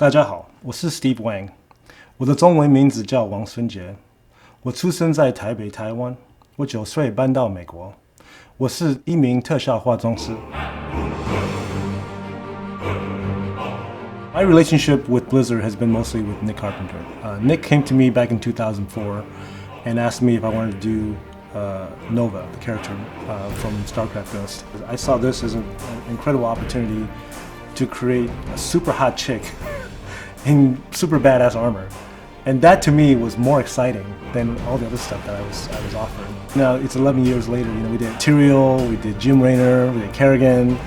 大家好，我是 Steve Wang， 我的中文名字叫王孙杰。我出生在台北，台湾。我9岁搬到美国。我是一名特效化妆师。My relationship with Blizzard has been mostly with Nick Carpenter. Nick came to me back in 2004 and asked me if I wanted to do Nova, the character from StarCraft Ghost. I saw this as an incredible opportunity to create a super hot chick in super badass armor. And that to me was more exciting than all the other stuff that I was offering. Now it's 11 years later, we did Tyrael, we did Jim Raynor, we did Kerrigan,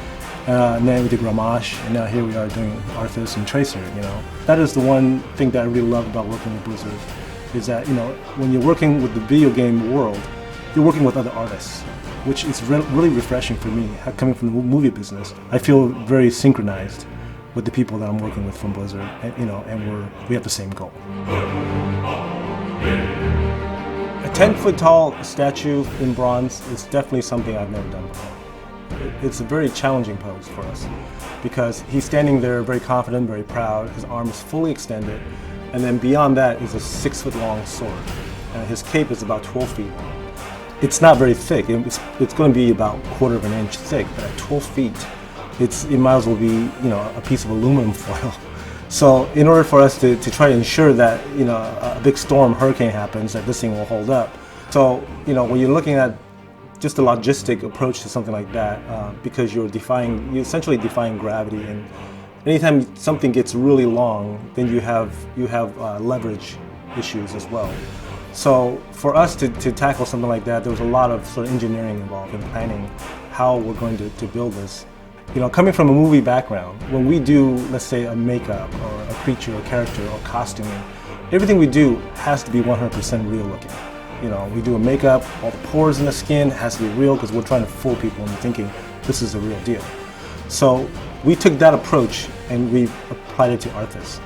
and then we did Gramash, and now here we are doing Arthas and Tracer, That is the one thing that I really love about working with Blizzard, is that, when you're working with the video game world, you're working with other artists, which is really refreshing for me. Coming from the movie business, I feel very synchronized with the people that I'm working with from Blizzard, and we have the same goal. A 10-foot tall statue in bronze is definitely something I've never done before. It's a very challenging pose for us because he's standing there very confident, very proud, his arm is fully extended, and then beyond that is a 6-foot-long sword. And his cape is about 12 feet long. It's not very thick, it's going to be about 1/4 of an inch thick, but at 12 feet, it might as well be a piece of aluminum foil. So in order for us to try to ensure that a big storm, hurricane happens, that this thing will hold up. So when you're looking at just the logistic approach to something like that, because you're essentially defying gravity, and anytime something gets really long, then you have leverage issues as well. So for us to tackle something like that, there was a lot of sort of engineering involved in planning how we're going to build this. Coming from a movie background, when we do, let's say, a makeup or a creature or character or costuming, everything we do has to be 100% real looking. We do a makeup, all the pores in the skin has to be real because we're trying to fool people into thinking this is a real deal. So we took that approach and we applied it to Arthas.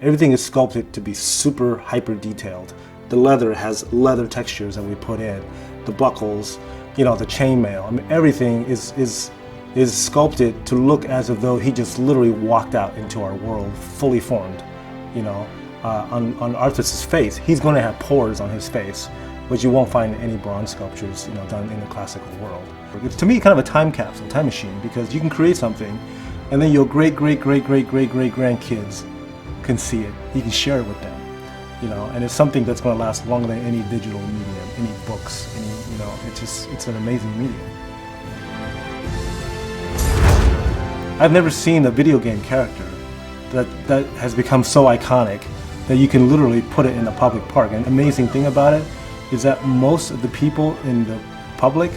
Everything is sculpted to be super hyper detailed. The leather has leather textures that we put in, the buckles, the chainmail. I mean, everything is sculpted to look as if though he just literally walked out into our world, fully formed. On Arthas' face, he's going to have pores on his face, which you won't find in any bronze sculptures, done in the classical world. It's to me kind of a time capsule, time machine, because you can create something, and then your great grandkids can see it. You can share it with them. And it's something that's going to last longer than any digital medium, any books, it's an amazing medium. I've never seen a video game character that has become so iconic that you can literally put it in a public park. And the amazing thing about it is that most of the people in the public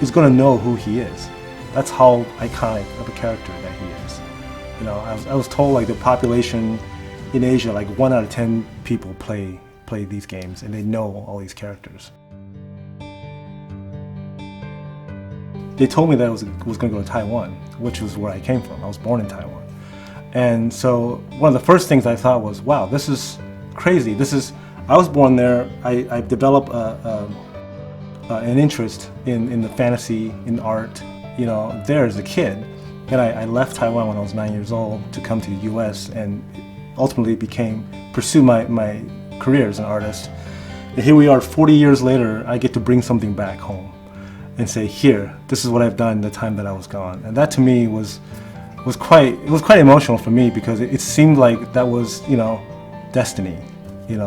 is going to know who he is. That's how iconic of a character that he is. I was told like the population in Asia, like 1 out of 10 people play these games, and they know all these characters. They told me that I was going to go to Taiwan, which was where I came from. I was born in Taiwan. And so one of the first things I thought was, wow, this is crazy. I was born there. I developed an interest in the fantasy, in art, there as a kid. And I left Taiwan when I was 9 years old to come to the US and ultimately pursue my career as an artist. And here we are 40 years later, I get to bring something back home and say, here, this is what I've done the time that I was gone. And that to me was quite emotional for me because it seemed like that was, destiny. It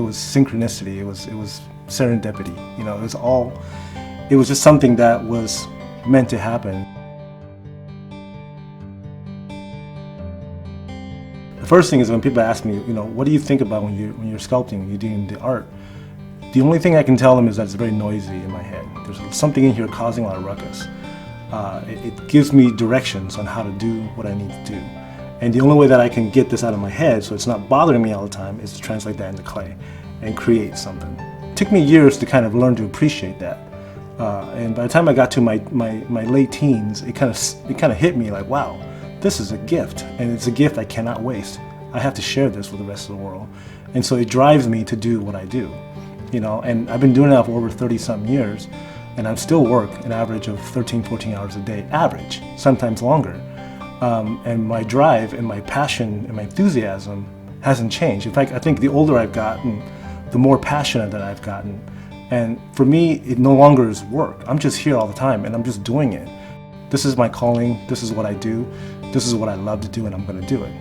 was synchronicity, it was serendipity. It was just something that was meant to happen. The first thing is when people ask me, what do you think about when you're sculpting, when you're doing the art? The only thing I can tell them is that it's very noisy in my head. There's something in here causing a lot of ruckus. It gives me directions on how to do what I need to do. And the only way that I can get this out of my head so it's not bothering me all the time is to translate that into clay and create something. It took me years to kind of learn to appreciate that. And by the time I got to my late teens, it kind of hit me like, wow, this is a gift, and it's a gift I cannot waste. I have to share this with the rest of the world. And so it drives me to do what I do. And I've been doing that for over 30-something years. and I still work an average of 13, 14 hours a day, average, sometimes longer. And my drive and my passion and my enthusiasm hasn't changed. In fact, I think the older I've gotten, the more passionate that I've gotten. And for me, it no longer is work. I'm just here all the time and I'm just doing it. This is my calling, this is what I do, this is what I love to do, and I'm going to do it.